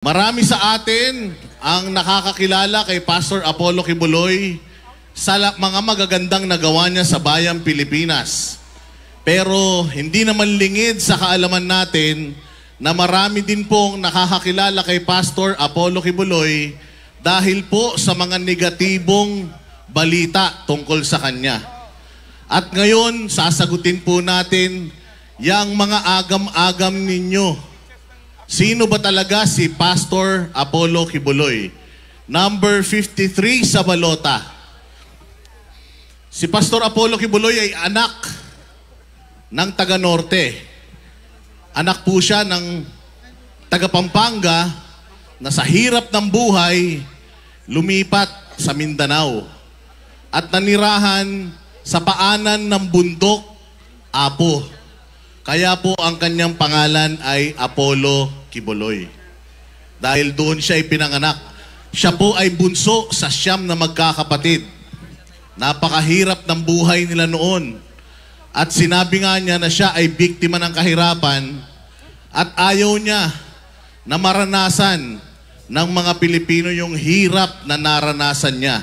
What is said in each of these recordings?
Marami sa atin ang nakakakilala kay Pastor Apollo Kibuloy sa mga magagandang nagawa niya sa bayang Pilipinas. Pero hindi naman lingid sa kaalaman natin na marami din pong nakakakilala kay Pastor Apollo Kibuloy dahil po sa mga negatibong balita tungkol sa kanya. At ngayon, sasagutin po natin yang mga agam-agam ninyo. Sino ba talaga si Pastor Apollo Kibuloy? Number 53 sa balota. Si Pastor Apollo Kibuloy ay anak ng taga-Norte. Anak po siya ng taga-Pampanga na sa hirap ng buhay lumipat sa Mindanao at nanirahan sa paanan ng bundok Apo. Kaya po ang kanyang pangalan ay Apollo Kibuloy. Dahil doon siya ay pinanganak. Siya po ay bunso sa 9 na magkakapatid. Napakahirap ng buhay nila noon. At sinabi nga niya na siya ay biktima ng kahirapan at ayaw niya na maranasan ng mga Pilipino yung hirap na naranasan niya.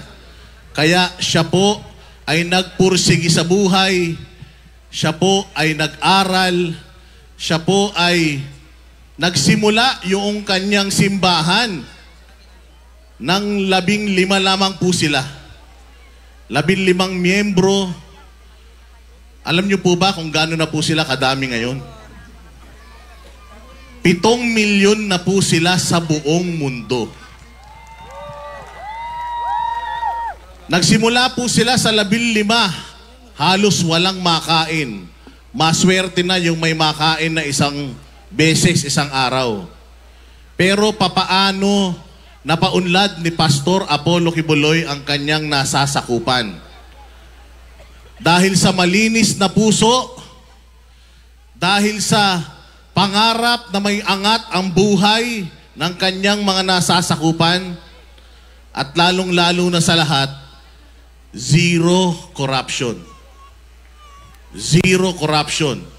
Kaya siya po ay nagpursigi sa buhay. Siya po ay nag-aral. Siya po ay nagsimula yung kanyang simbahan ng 15 lamang po sila. 15 miyembro. Alam niyo po ba kung gaano na po sila kadami ngayon? 7 milyon na po sila sa buong mundo. Nagsimula po sila sa 15, halos walang makain. Maswerte na yung may makain na isang beses isang araw. Pero papaano napaunlad ni Pastor Apollo Kibuloy ang kanyang nasasakupan? Dahil sa malinis na puso, dahil sa pangarap na may angat ang buhay ng kanyang mga nasasakupan, at lalong-lalo na sa lahat, zero corruption. Zero corruption.